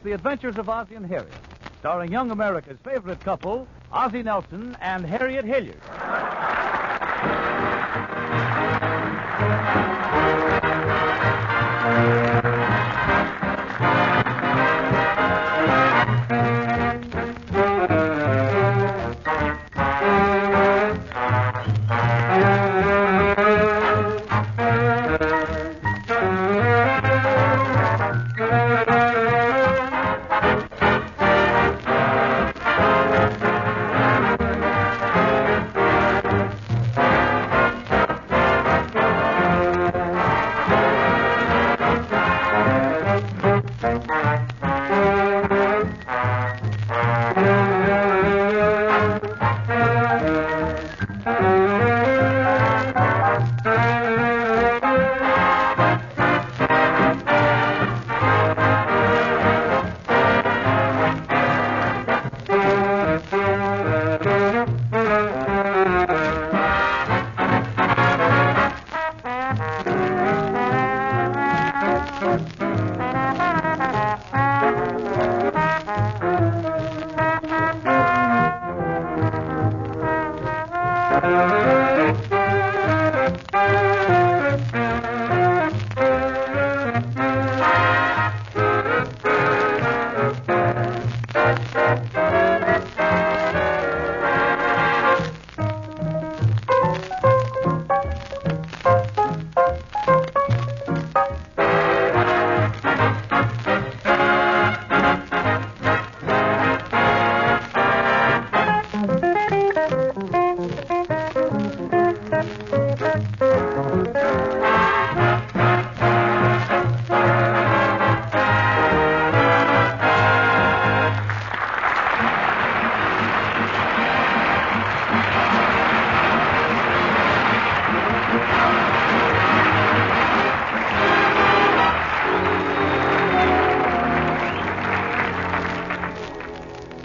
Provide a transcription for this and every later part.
The Adventures of Ozzie and Harriet, starring young America's favorite couple, Ozzie Nelson and Harriet Hilliard.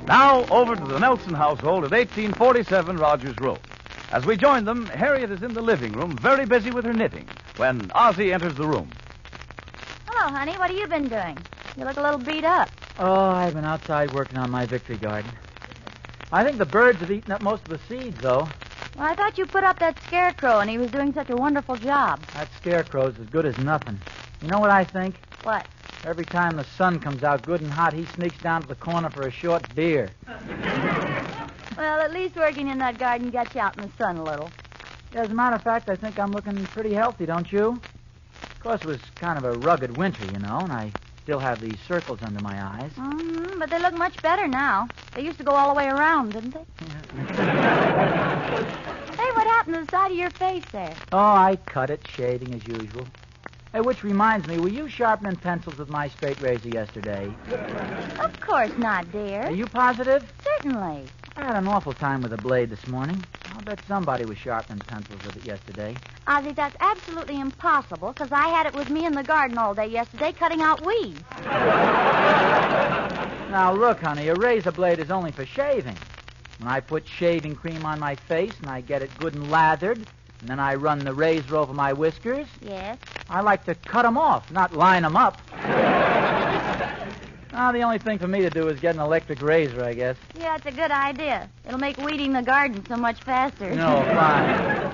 Now, over to the Nelson household at 1847 Rogers Road. As we join them, Harriet is in the living room, very busy with her knitting, when Ozzie enters the room. Hello, honey. What have you been doing? You look a little beat up. Oh, I've been outside working on my victory garden. I think the birds have eaten up most of the seeds, though. Well, I thought you put up that scarecrow, and he was doing such a wonderful job. That scarecrow's as good as nothing. You know what I think? What? Every time the sun comes out good and hot, he sneaks down to the corner for a short beer. Well, at least working in that garden gets you out in the sun a little. Yeah, as a matter of fact, I think I'm looking pretty healthy, don't you? Of course, it was kind of a rugged winter, you know, and I still have these circles under my eyes. Mm-hmm, but they look much better now. They used to go all the way around, didn't they? Hey, what happened to the side of your face there? Oh, I cut it, shaving as usual. Hey, which reminds me, were you sharpening pencils with my straight razor yesterday? Of course not, dear. Are you positive? Certainly. I had an awful time with a blade this morning. I'll bet somebody was sharpening pencils with it yesterday. Ozzie, that's absolutely impossible, because I had it with me in the garden all day yesterday cutting out weeds. Now, look, honey, a razor blade is only for shaving. When I put shaving cream on my face and I get it good and lathered, and then I run the razor over my whiskers, Yes? I like to cut them off, not line them up. Now, the only thing for me to do is get an electric razor, I guess. Yeah, it's a good idea. It'll make weeding the garden so much faster. No, fine.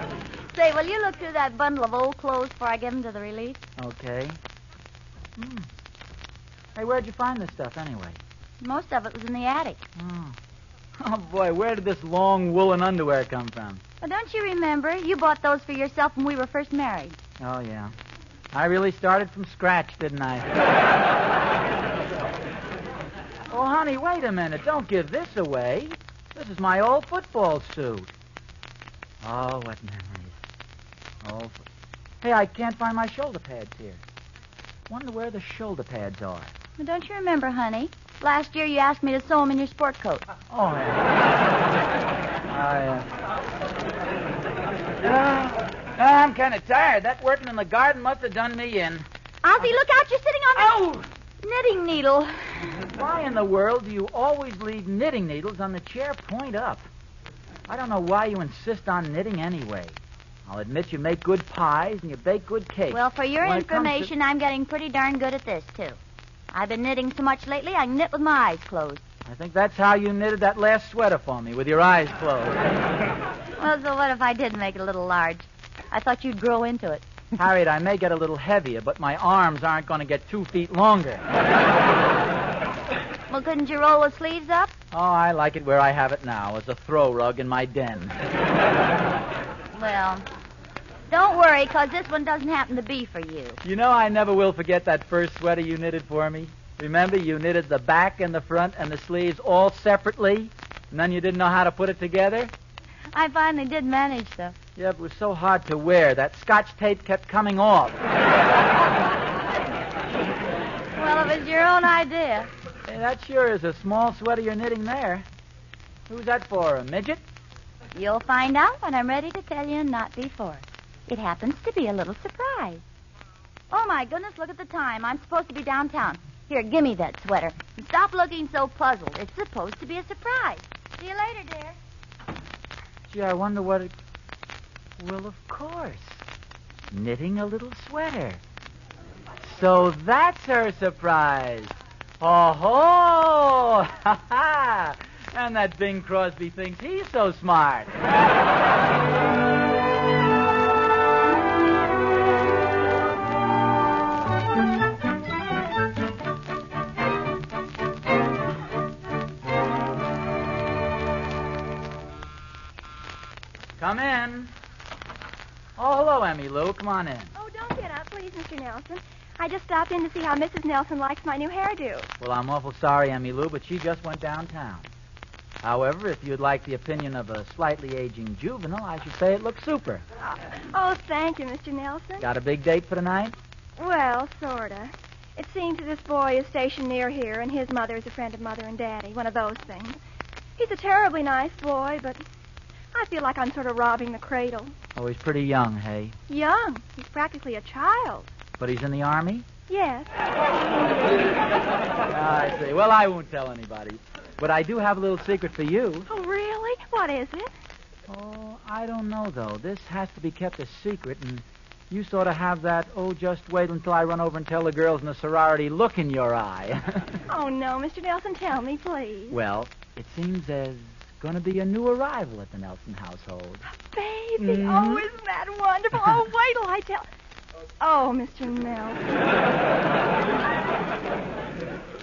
Say, will you look through that bundle of old clothes before I give them to the release? Okay. Hey, where'd you find this stuff, anyway? Most of it was in the attic. Oh, boy, where did this long woolen underwear come from? Well, don't you remember? You bought those for yourself when we were first married. Oh, yeah. I really started from scratch, didn't I? Oh, honey, wait a minute. Don't give this away. This is my old football suit. Oh, what memories. Hey, I can't find my shoulder pads here. Wonder where the shoulder pads are. Well, don't you remember, honey? Last year you asked me to sew them in your sport coat. Oh, yeah. I'm kind of tired. That working in the garden must have done me in. Ozzie, look out. You're sitting on the knitting needle. Why in the world do you always leave knitting needles on the chair point up? I don't know why you insist on knitting anyway. I'll admit you make good pies and you bake good cakes. Well, for your When it information, I'm getting pretty darn good at this, too. I've been knitting so much lately, I can knit with my eyes closed. I think that's how you knitted that last sweater for me, with your eyes closed. Well, so what if I did make it a little large? I thought you'd grow into it. Harriet, I may get a little heavier, but my arms aren't going to get 2 feet longer. Well, couldn't you roll the sleeves up? Oh, I like it where I have it now, as a throw rug in my den. Well, don't worry, because this one doesn't happen to be for you. You know, I never will forget that first sweater you knitted for me. Remember, you knitted the back and the front and the sleeves all separately, and then you didn't know how to put it together? I finally did manage, though. Yeah, but it was so hard to wear. That Scotch tape kept coming off. Well, it was your own idea. Hey, that sure is a small sweater you're knitting there. Who's that for, a midget? You'll find out when I'm ready to tell you and not before. It happens to be a little surprise. Oh, my goodness, look at the time. I'm supposed to be downtown. Here, give me that sweater. And stop looking so puzzled. It's supposed to be a surprise. See you later, dear. Gee, I wonder what it... Well, of course. Knitting a little sweater. So that's her surprise. Oh-ho! Ha-ha! And that Bing Crosby thinks he's so smart. Come in. Oh, hello, Emmy Lou. Come on in. Oh, don't get up, please, Mr. Nelson. I just stopped in to see how Mrs. Nelson likes my new hairdo. Well, I'm awful sorry, Emmy Lou, but she just went downtown. However, if you'd like the opinion of a slightly aging juvenile, I should say it looks super. Oh, thank you, Mr. Nelson. Got a big date for tonight? Well, sorta. It seems that this boy is stationed near here, and his mother is a friend of Mother and Daddy, one of those things. He's a terribly nice boy, but I feel like I'm sort of robbing the cradle. Oh, he's pretty young, hey? Young. He's practically a child. But he's in the Army? Yes. I see. Well, I won't tell anybody. But I do have a little secret for you. Oh, really? What is it? Oh, I don't know, though. This has to be kept a secret, and you sort of have that, just wait until I run over and tell the girls in the sorority look in your eye. Oh, no, Mr. Nelson, tell me, please. Well, it seems there's going to be a new arrival at the Nelson household. Baby, Mhm. oh, isn't that wonderful? Oh, wait till I tell... Oh, Mr. Nelson.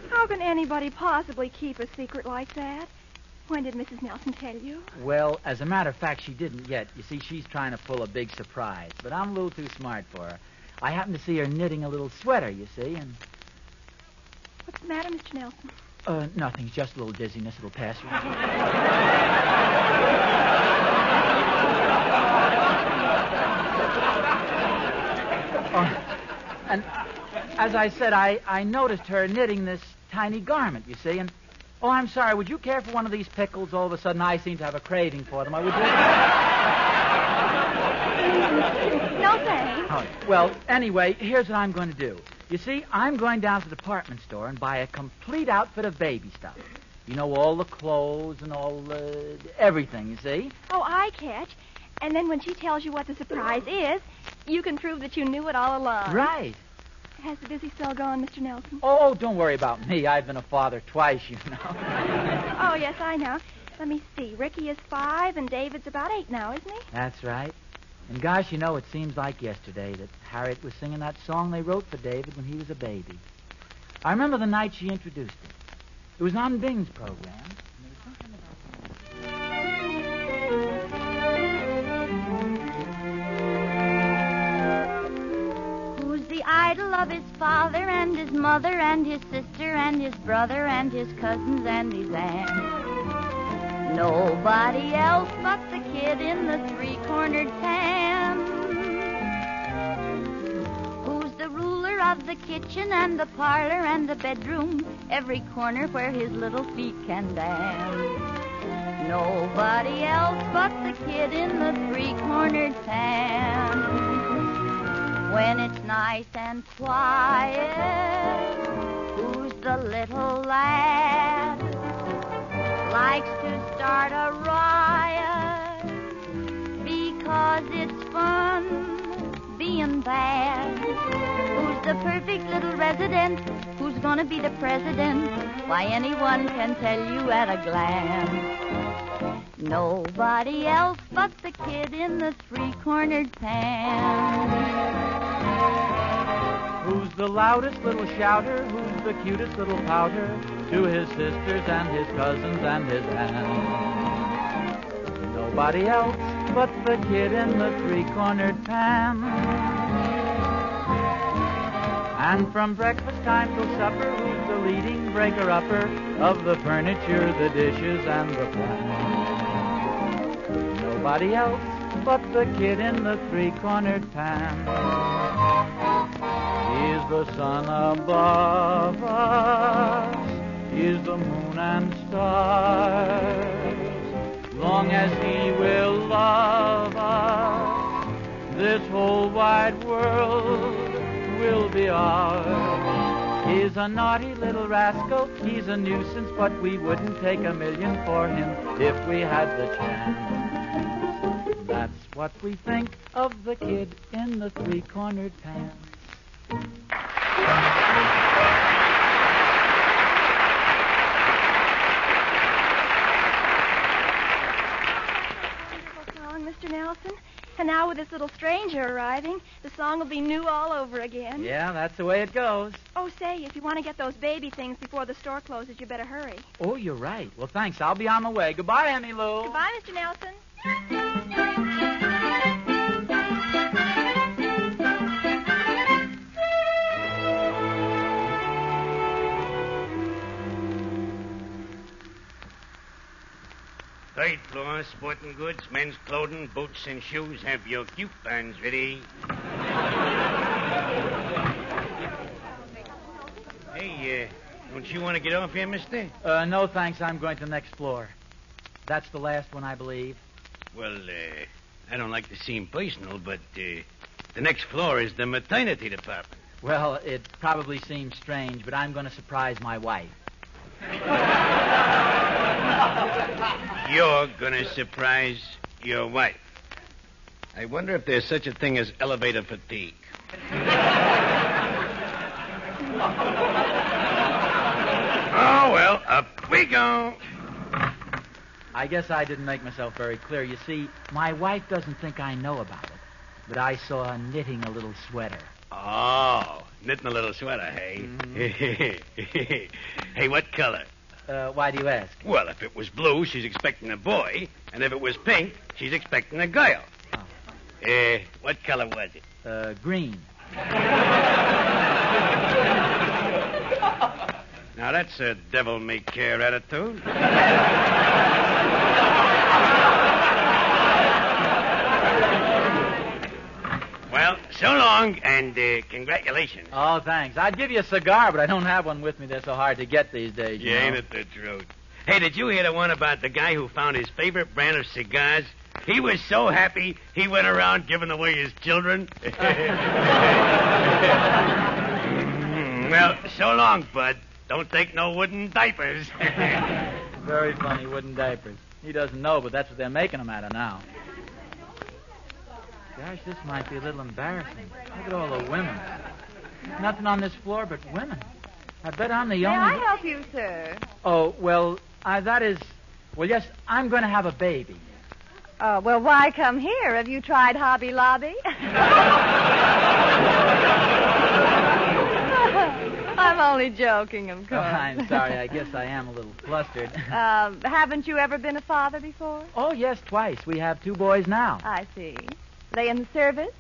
How can anybody possibly keep a secret like that? When did Mrs. Nelson tell you? Well, as a matter of fact, she didn't yet. You see, she's trying to pull a big surprise, but I'm a little too smart for her. I happened to see her knitting a little sweater, you see, and... What's the matter, Mr. Nelson? Nothing, just a little dizziness. It'll pass. And as I said, I noticed her knitting this tiny garment, you see, and... Oh, I'm sorry. Would you care for one of these pickles? All of a sudden, I seem to have a craving for them. Would you? No, thanks. Oh, well, anyway, here's what I'm going to do. You see, I'm going down to the department store and buy a complete outfit of baby stuff. You know, all the clothes and all everything, you see? Oh, I catch. And then when she tells you what the surprise is, you can prove that you knew it all along. Right. Has the busy spell gone, Mr. Nelson? Oh, don't worry about me. I've been a father twice, you know. Oh, yes, I know. Let me see. Ricky is 5 and David's about 8 now, isn't he? That's right. And gosh, you know, it seems like yesterday that Harriet was singing that song they wrote for David when he was a baby. I remember the night she introduced it. It was on Bing's program. Idol of his father and his mother and his sister and his brother and his cousins and his aunt. Nobody else but the kid in the three-cornered pan. Who's the ruler of the kitchen and the parlor and the bedroom, every corner where his little feet can dance. Nobody else but the kid in the three-cornered pan. When it's nice and quiet, who's the little lad? Likes to start a riot because it's fun being bad. Who's the perfect little resident. Who's gonna be the president? Why, anyone can tell you at a glance. Nobody else but the kid in the three-cornered pan. Who's the loudest little shouter? Who's the cutest little pouter? To his sisters and his cousins and his aunts. Nobody else but the kid in the three-cornered pan. And from breakfast time till supper, who's the leading breaker-upper of the furniture, the dishes, and the plans? Nobody else but the kid in the three-cornered pan. He's the sun above us, he's the moon and stars. Long as he will love us, this whole wide world will be ours. He's a naughty little rascal, he's a nuisance, but we wouldn't take a million for him if we had the chance. That's what we think of the kid in the three-cornered pan. Wonderful song, Mr. Nelson. And now with this little stranger arriving, the song will be new all over again. Yeah, that's the way it goes. Oh, say, if you want to get those baby things before the store closes, you better hurry. Oh, you're right. Well, thanks. I'll be on my way. Goodbye, Emmy Lou. Goodbye, Mr. Nelson. Third floor, sporting goods, men's clothing, boots and shoes. Have your coupons ready. Hey, don't you want to get off here, mister? No, thanks. I'm going to the next floor. That's the last one, I believe. Well, I don't like to seem personal, but the next floor is the maternity department. Well, it probably seems strange, but I'm going to surprise my wife. You're gonna surprise your wife. I wonder if there's such a thing as elevator fatigue. Oh, well, up we go. I guess I didn't make myself very clear. You see, my wife doesn't think I know about it, but I saw her knitting a little sweater. Oh, knitting a little sweater, hey? Mm-hmm. Hey, what color? Why do you ask? Well, if it was blue, she's expecting a boy, and if it was pink, she's expecting a girl. Oh. What color was it? Green. Now, that's a devil-may-care attitude. Well, so long, and congratulations. Oh, thanks. I'd give you a cigar, but I don't have one with me. They're so hard to get these days. Yeah, ain't it the truth? Hey, did you hear the one about the guy who found his favorite brand of cigars? He was so happy, he went around giving away his children. Well, so long, bud. Don't take no wooden diapers. Very funny, wooden diapers. He doesn't know, but that's what they're making them out of now. Gosh, this might be a little embarrassing. Look at all the women. Nothing on this floor but women. I bet I'm the only... May I help you, sir? Oh, well, that is... Well, yes, I'm going to have a baby. Well, why come here? Have you tried Hobby Lobby? I'm only joking, of course. Oh, I'm sorry. I guess I am a little flustered. Haven't you ever been a father before? Oh, yes, twice. We have 2 boys now. I see. They in the service?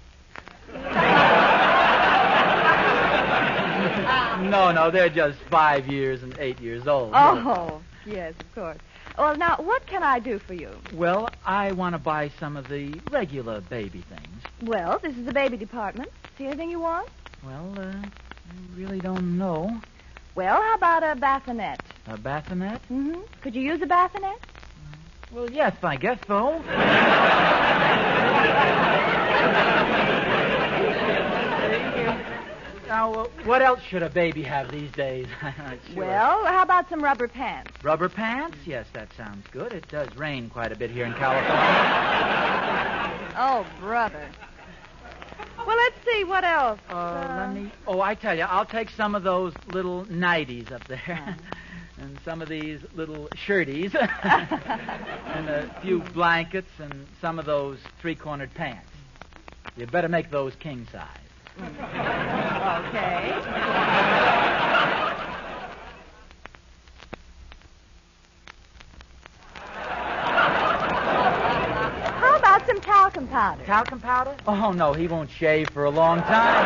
No, they're just 5 years and 8 years old. Oh, yes, of course. Well, now, what can I do for you? Well, I want to buy some of the regular baby things. Well, this is the baby department. See anything you want? Well, I really don't know. Well, how about a bassinet? A bassinet? Mm-hmm. Could you use a bassinet? Well, yes, I guess so. Now, what else should a baby have these days? I'm not sure. Well, how about some rubber pants? Rubber pants? Yes, that sounds good. It does rain quite a bit here in California. Oh, brother. Well, let's see. What else? Let me... Oh, I tell you, I'll take some of those little nighties up there. And some of these little shirties. And a few blankets and some of those three-cornered pants. You'd better make those king size. Okay. How about some talcum powder? Talcum powder? Oh, no, he won't shave for a long time.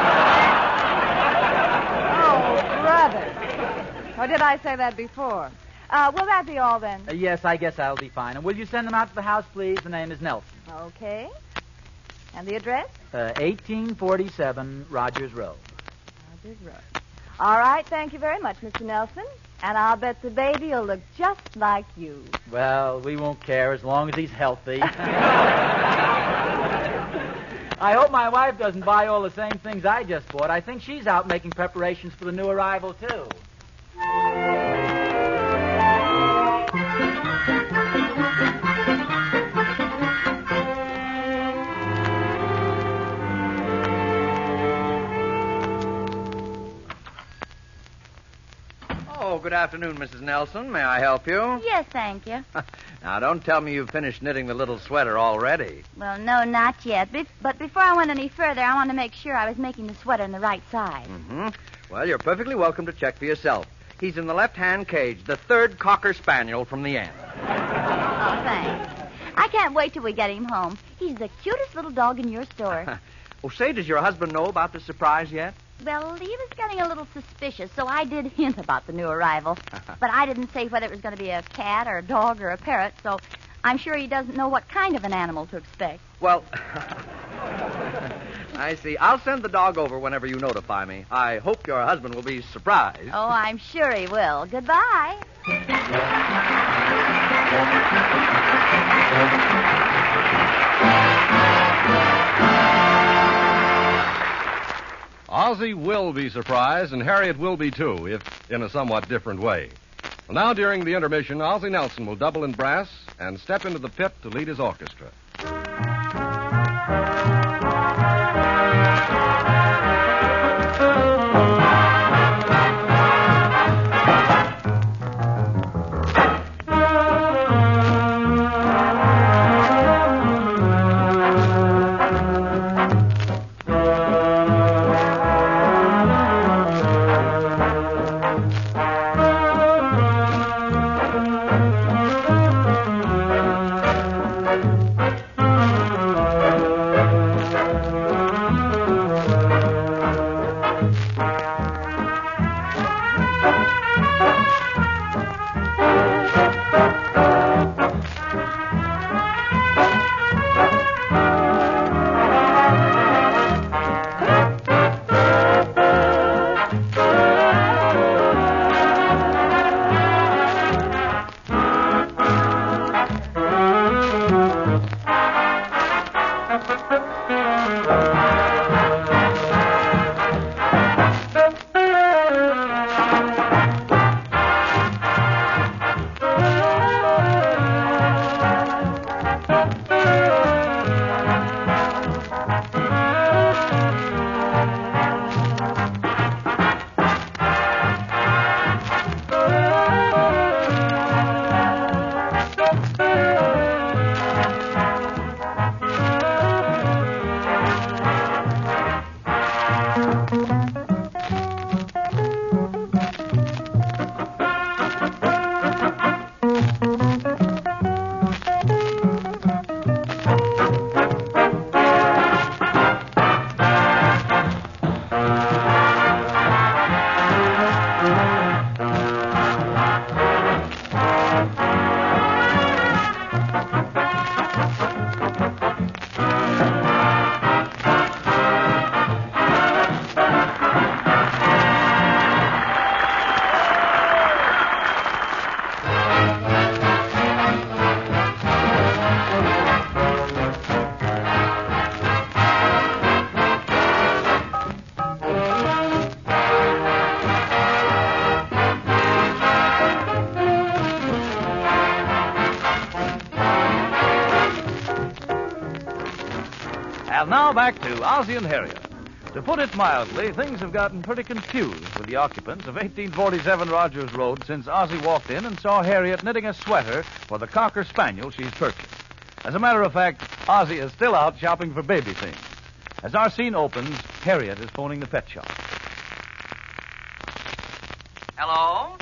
Oh, brother. Or did I say that before? Will that be all then? Yes, I guess I'll be fine. And will you send them out to the house, please? The name is Nelson. Okay. And the address? 1847 Rogers Road. Rogers Road. All right, thank you very much, Mr. Nelson. And I'll bet the baby will look just like you. Well, we won't care as long as he's healthy. I hope my wife doesn't buy all the same things I just bought. I think she's out making preparations for the new arrival, too. Oh, good afternoon, Mrs. Nelson. May I help you? Yes, thank you. Now, don't tell me you've finished knitting the little sweater already. Well, no, not yet. But before I went any further, I wanted to make sure I was making the sweater in the right size. Mm-hmm. Well, you're perfectly welcome to check for yourself. He's in the left-hand cage, the third Cocker Spaniel from the end. Oh, thanks. I can't wait till we get him home. He's the cutest little dog in your store. Oh, say, does your husband know about the surprise yet? Well, he was getting a little suspicious, so I did hint about the new arrival. But I didn't say whether it was going to be a cat or a dog or a parrot, so I'm sure he doesn't know what kind of an animal to expect. Well, I see. I'll send the dog over whenever you notify me. I hope your husband will be surprised. Oh, I'm sure he will. Goodbye. Ozzie will be surprised, and Harriet will be, too, if in a somewhat different way. Well, now, during the intermission, Ozzie Nelson will double in brass and step into the pit to lead his orchestra. And now back to Ozzie and Harriet. To put it mildly, things have gotten pretty confused with the occupants of 1847 Rogers Road since Ozzie walked in and saw Harriet knitting a sweater for the Cocker Spaniel she's purchased. As a matter of fact, Ozzie is still out shopping for baby things. As our scene opens, Harriet is phoning the pet shop. Hello?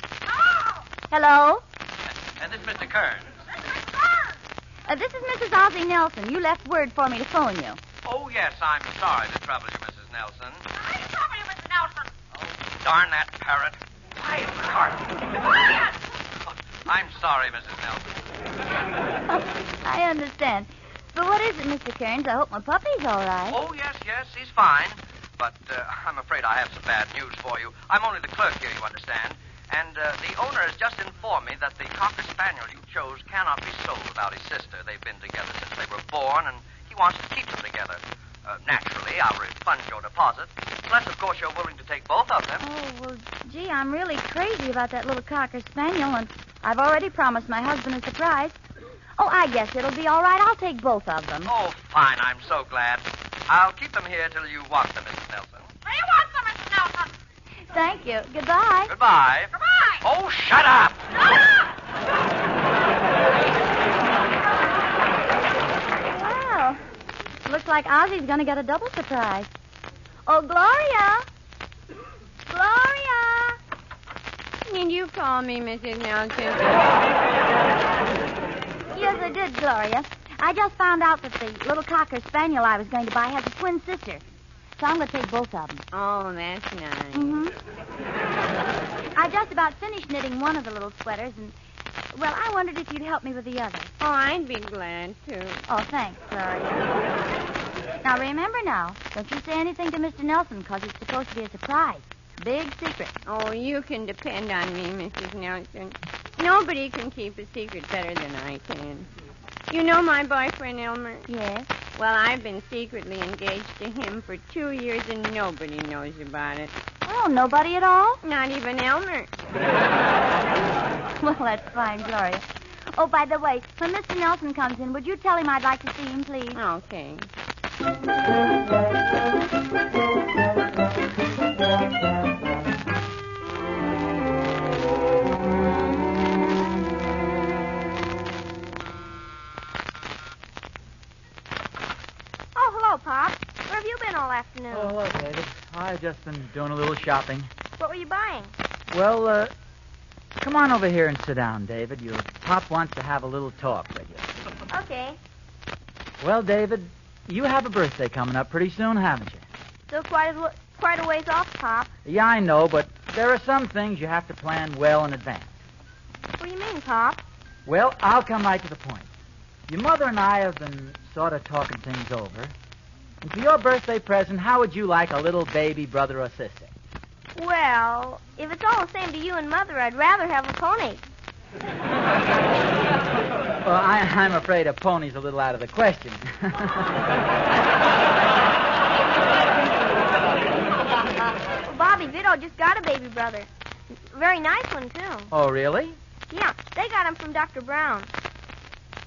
Hello? This is Mr. Kearns. This is Mrs. Ozzie Nelson. You left word for me to phone you. Oh, yes, I'm sorry to trouble you, Mrs. Nelson. Why you trouble you, Mr. Nelson? Oh, darn that parrot. Quiet, Carter. Quiet! I'm sorry, Mrs. Nelson. Oh, I understand. But what is it, Mr. Kearns? I hope my puppy's all right. Oh, yes, he's fine. But I'm afraid I have some bad news for you. I'm only the clerk here, you understand. And the owner has just informed me that the Cocker Spaniel you chose cannot be sold without his sister. They've been together since they were born, and he wants to keep them together. Naturally, I'll refund your deposit, unless, of course, you're willing to take both of them. Oh, well, gee, I'm really crazy about that little Cocker Spaniel, and I've already promised my husband a surprise. Oh, I guess it'll be all right. I'll take both of them. Oh, fine. I'm so glad. I'll keep them here till you want them, Mrs. Nelson. Do you want some, Mr. Nelson? Thank you. Goodbye. Goodbye. Goodbye. Oh, shut up! Well, looks like Ozzie's going to get a double surprise. Oh, Gloria! Gloria! Did you call me, Mrs. Nelson? Yes, I did, Gloria. I just found out that the little Cocker Spaniel I was going to buy has a twin sister. So I'm going to take both of them. Oh, that's nice. Mm-hmm. I just about finished knitting one of the little sweaters, and, well, I wondered if you'd help me with the other. Oh, I'd be glad to. Oh, thanks, Gloria. Now, remember now, don't you say anything to Mr. Nelson, because it's supposed to be a surprise. Big secret. Oh, you can depend on me, Mrs. Nelson. Nobody can keep a secret better than I can. You know my boyfriend, Elmer? Yes. Well, I've been secretly engaged to him for 2 years, and nobody knows about it. Oh, nobody at all? Not even Elmer. Well, that's fine, Gloria. Oh, by the way, when Mr. Nelson comes in, would you tell him I'd like to see him, please? Okay. Oh, hello, Pop. Where have you been all afternoon? Oh, hello, David. I've just been doing a little shopping. What were you buying? Well, come on over here and sit down, David. Your pop wants to have a little talk with you. Okay. Well, David, you have a birthday coming up pretty soon, haven't you? Still quite a ways off, Pop. Yeah, I know, but there are some things you have to plan well in advance. What do you mean, Pop? Well, I'll come right to the point. Your mother and I have been sort of talking things over. And for your birthday present, how would you like a little baby brother or sister? Well, if it's all the same to you and Mother, I'd rather have a pony. Well, I'm afraid a pony's a little out of the question. Well, Bobby Vito just got a baby brother. Very nice one, too. Oh, really? Yeah, they got him from Dr. Brown.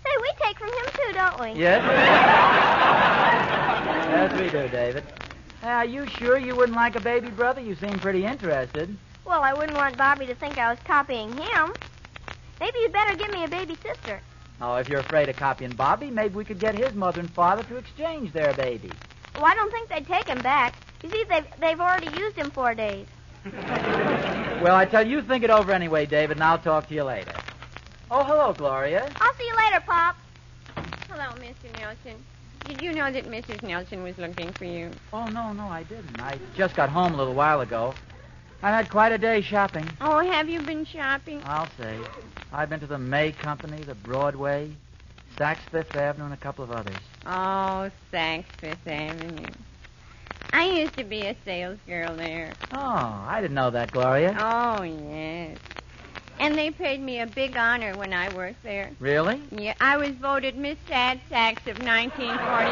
Say, we take from him, too, don't we? Yes? Yes, we do, David. Are you sure you wouldn't like a baby brother? You seem pretty interested. Well, I wouldn't want Bobby to think I was copying him. Maybe you'd better give me a baby sister. Oh, if you're afraid of copying Bobby, maybe we could get his mother and father to exchange their baby. Well, I don't think they'd take him back. You see, they've already used him 4 days. Well, I tell you, think it over anyway, David, and I'll talk to you later. Oh, hello, Gloria. I'll see you later, Pop. Hello, Mr. Nelson. Did you know that Mrs. Nelson was looking for you? Oh, no, I didn't. I just got home a little while ago. I had quite a day shopping. Oh, have you been shopping? I'll say. I've been to the May Company, the Broadway, Saks Fifth Avenue, and a couple of others. Oh, Saks Fifth Avenue. I used to be a sales girl there. Oh, I didn't know that, Gloria. Oh, yes. And they paid me a big honor when I worked there. Really? Yeah, I was voted Miss Sad Sacks of 1945.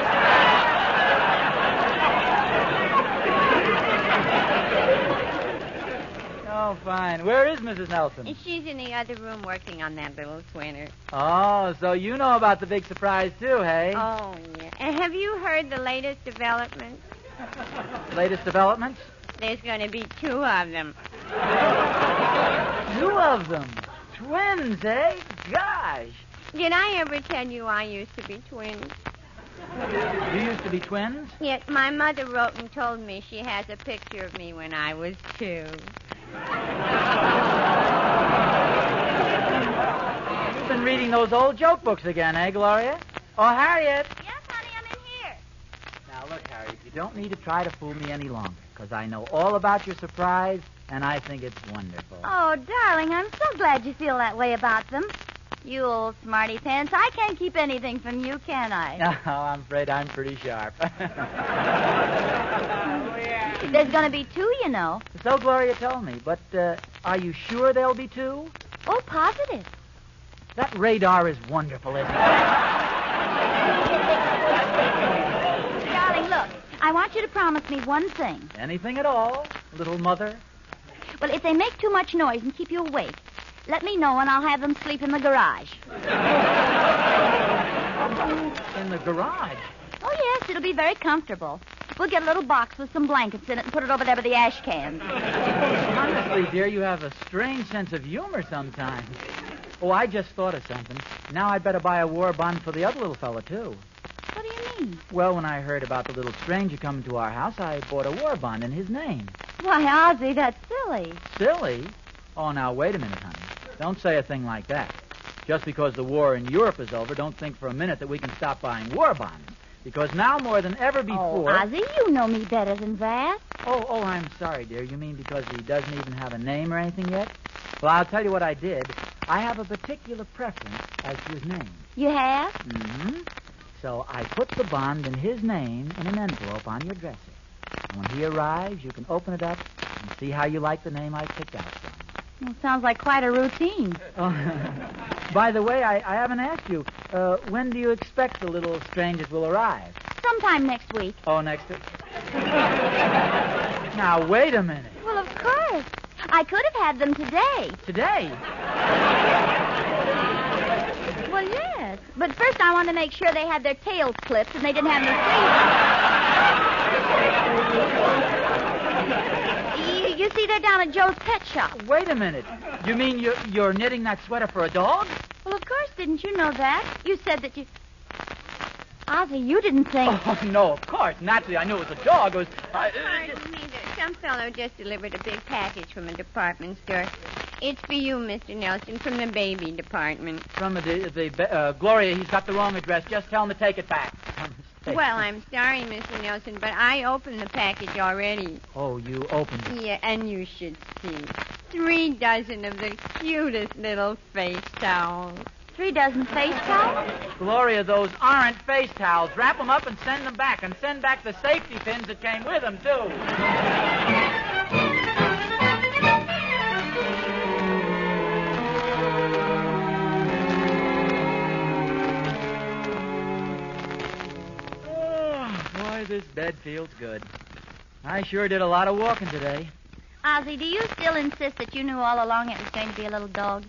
Oh, fine. Where is Mrs. Nelson? She's in the other room working on that little sweater. Oh, so you know about the big surprise, too, hey? Oh, yeah. And have you heard the latest developments? Latest developments? There's going to be 2 of them. 2 of them? Twins, eh? Gosh. Did I ever tell you I used to be twins? You used to be twins? Yes, my mother wrote and told me she has a picture of me when I was 2. You've been reading those old joke books again, eh, Gloria? Oh, Harriet. Yes, honey, I'm in here. Now, look, Harriet, you don't need to try to fool me any longer, because I know all about your surprise, and I think it's wonderful. Oh, darling, I'm so glad you feel that way about them. You old smarty pants, I can't keep anything from you, can I? No, I'm afraid I'm pretty sharp. There's going to be 2, you know. So Gloria told me, but are you sure there'll be 2? Oh, positive. That radar is wonderful, isn't it? Darling, look, I want you to promise me one thing. Anything at all, little mother? Well, if they make too much noise and keep you awake, let me know and I'll have them sleep in the garage. In the garage? Oh, yes, it'll be very comfortable. We'll get a little box with some blankets in it and put it over there by the ash cans. Honestly, dear, you have a strange sense of humor sometimes. Oh, I just thought of something. Now I'd better buy a war bond for the other little fella, too. What do you mean? Well, when I heard about the little stranger coming to our house, I bought a war bond in his name. Why, Ozzie, that's silly. Silly? Oh, now, wait a minute, honey. Don't say a thing like that. Just because the war in Europe is over, don't think for a minute that we can stop buying war bonds. Because now more than ever before... Oh, Ozzie, you know me better than that. Oh, I'm sorry, dear. You mean because he doesn't even have a name or anything yet? Well, I'll tell you what I did. I have a particular preference as to his name. You have? Mm-hmm. So I put the bond in his name in an envelope on your dresser. And when he arrives, you can open it up and see how you like the name I picked out for him. Well, sounds like quite a routine. Oh, by the way, I haven't asked you. When do you expect the little strangers will arrive? Sometime next week. Oh, next week. Now, wait a minute. Well, of course. I could have had them today. Today? Well, yes. But first I wanted to make sure they had their tails clipped and they didn't have any sleeves. You see, they're down at Joe's pet shop. Wait a minute. You mean you're knitting that sweater for a dog? Well, of course, didn't you know that? You said that you... Ozzie, you didn't think... Oh, no, of course. Naturally, I knew it was a dog. It was... Pardon me, some fellow just delivered a big package from a department store. It's for you, Mr. Nelson, from the baby department. From the Gloria, he's got the wrong address. Just tell him to take it back. Well, I'm sorry, Mr. Nelson, but I opened the package already. Oh, you opened it? Yeah, and you should see. 3 dozen of the cutest little face towels. 3 dozen face towels? Gloria, those aren't face towels. Wrap them up and send them back. And send back the safety pins that came with them, too. This bed feels good. I sure did a lot of walking today. Ozzie, do you still insist that you knew all along it was going to be a little dog?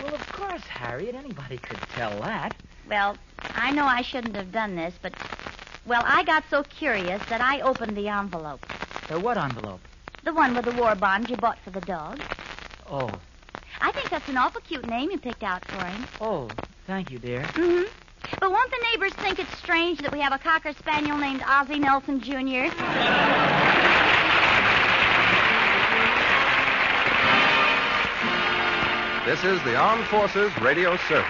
Well, of course, Harriet. Anybody could tell that. Well, I know I shouldn't have done this, but... Well, I got so curious that I opened the envelope. The what envelope? The one with the war bond you bought for the dog. Oh. I think that's an awful cute name you picked out for him. Oh, thank you, dear. Mm-hmm. But won't the neighbors think it's strange that we have a Cocker Spaniel named Ozzie Nelson, Jr.? This is the Armed Forces Radio Service.